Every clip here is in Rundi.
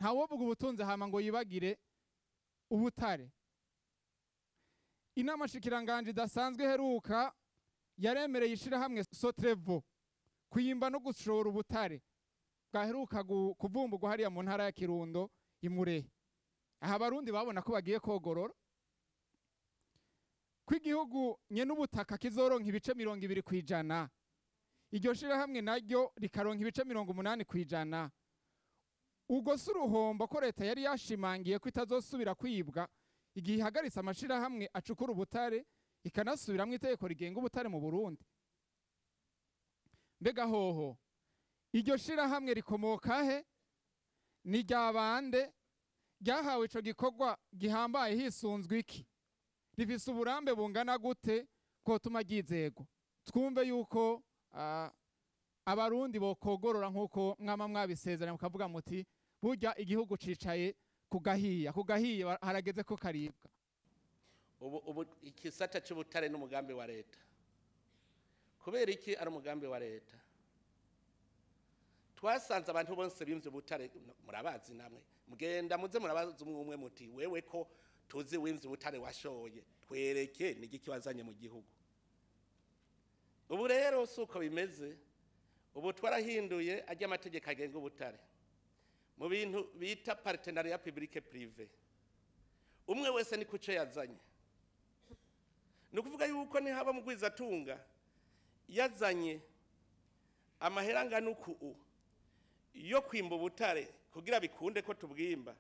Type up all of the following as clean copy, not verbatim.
ntawovuga ubutunzi hama ngo yibagire ubutare. Inama shikiranganje idasanzwe heruka yaremereye ishirahamwe Sotrevo kuyimba no gushora ubutare bwaheruka kuvumburwa hariya mu ntara ya Kirundo Imurehe. Aha Abarundi babona ko bagiye kogorora kw'igihugu nyene ubutaka kizoronka ibice 20 kwijana, iryo shirahamwe naryo rikaronka ibice 80 kwijana. Ubwo si uruhombo ko leta yari yashimangiye ko itazosubira kwibwa igihe ihagaritse amashirahamwe acukura ubutare ikanasubiramwo itegeko rigenga ubutare mu Burundi. Mbega hoho iryo shirahamwe rikomoka he? Ni ryabande ryahawe ico gikorwa gihambaye hisunzwe iki? Rifise uburambe bungana gute kotuma ryizegwa? Twumve yuko Abarundi bokogorora nk'uko mwama mwabisezeranye mukavuga muti burya igihugu cicaye kugahiye harageze ko karibwa. Ubu igisata cy'ubutare n'umugambi wa leta. Kubera iki ari umugambi wa leta? Twasanze abantu bonse bimvye ubutare, murabazi namwe, mugenda muze murabaza umwe muti wewe ko tuzi wimvye ubutare washoye, twereke n'igiki wazanye mu gihugu. Ubu rero suko bimeze, ubu twarahinduye ajya amategeko agenga ubutare mu bintu bita partenariat public privé. Umwe wese ni kuco yazanye. Nukuvuga yuko ni haba mugwizatunga yazanye amahera angana uku yo kwimba ubutare kugira bikunde ko tubwimba,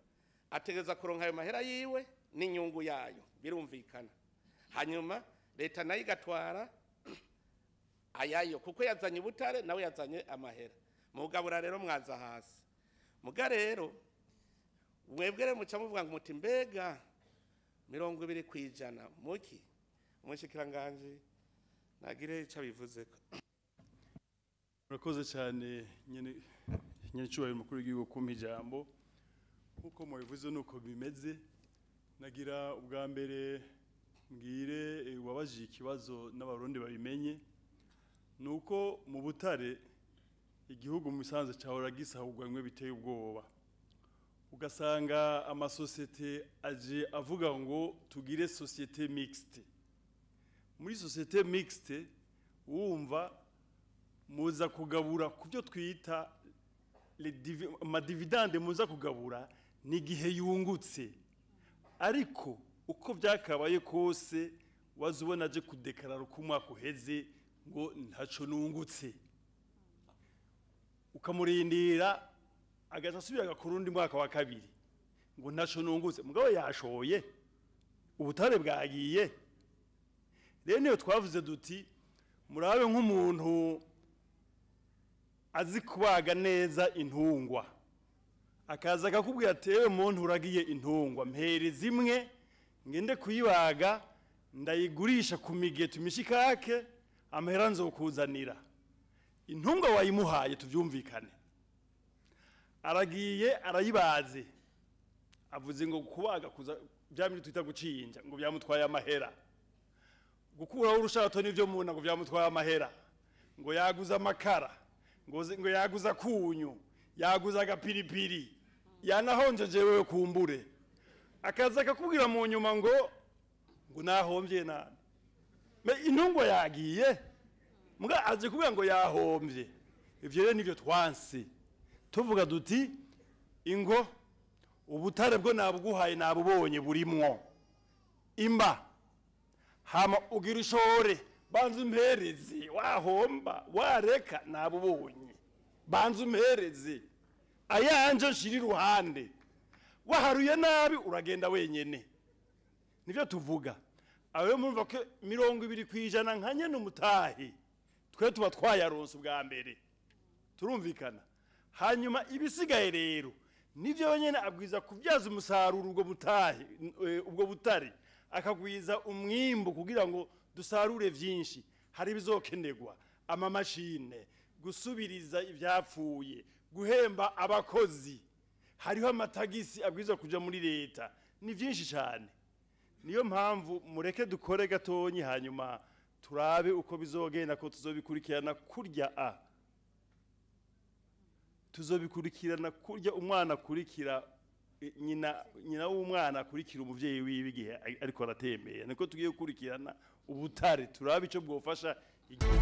ategeza kuronka ayo mahera yiwe n'inyungu yayo, birumvikana. Hanyuma leta nayo igatwara ayayo kuko yazanye ubutare nawe yazanye amahera. Mugabura rero mwaza hasi. Muga rero mwebwere muca muvuga ngo muti mbega 20 kwijana muki umushikiranganje nagire ica bivuze ko. Murakoze cyane nyene cyubahiro mukuru w'igihugu kumpa ijambo. Nkuko mubivuze nuko bimeze, nagira ubwa mbere mbwire wabaje ikibazo n'abarundi babimenye, nuko mu butare igihugu musanze cyahora gisahurwa bimwe biteye ubwoba. Ugasanga amasosiyete aje avuga ngo tugire société mixte. Muri société mixte wumva muza kugabura kubyo twita dividende, muza kugabura n'igihe yungutse. Ariko uko byakabaye kose wazubona aje kudekarara uko umwaka uheze ngo ntaco nungutse, ukamurindira agasubira agakurundi mwaka wa kabiri ngo ntaco nungutse, mugabo yashoye ubutare bwagiye. Rero niyo twavuze duti murabe nk'umuntu azi kubaga neza intungwa, akaza akakubwira tewe muntu uragiye intungwa mpere zimwe ngende kuyibaga ndayigurisha ku migeto imishikake amahera nzokuzanira. Intungwa wayimuhaye tuvyumvikane, aragiye arayibaze, avuze ngo kubaga kuza byamiri twita gucinja ngo byamutwaye amahera, gukuraho urushato nivyo muna ngo byamutwaye amahera, ngo yaguza amakara, ngo yaguza kunyu, yaguza agapiripiri, yanahonjeje wewe kumbure, akaza akakubwira mu nyuma ngo nahomvye nani. Intungwa yagiye muga aje kubwira ngo yahomvye. Ivyo rero nivyo twansi tuvuga duti ingo ubutare bwo nabuguhaye nabubonye burimwo imba, hama ugira ishore banza umpereze, wahomba wareka nabubonye banza umpereze ayanje nshiri ruhande, waharuye nabi uragenda wenyene. Nivyo tuvuga. Aho murumva ko 20 kwijana nkanye n'umutahi twe tuba twayaronse bwa mbere, turumvikana. Hanyuma ibisigaye rero nivyo nyene abwiza kuvyaza umusaruro ubwo butare, akagwiza umwimbo kugira ngo dusarure vyinshi. Hari bizokenegwa amamashine, gusubiriza ivyapfuye, guhemba abakozi, hariho amatagisi abwiza kuja muri leta, ni vyinshi cyane. Niyo mpamvu mureke dukore gatonyi hanyuma turabe uko bizogenda ko tuzobikurikirana kurya tuzobikurikirana kurya umwana akurikira nyina w'umwana akurikira umuvyeyi wiwe igihe ariko aratembera niko tugiye gukurikirana ubutare turabe ico bwofasha igihugu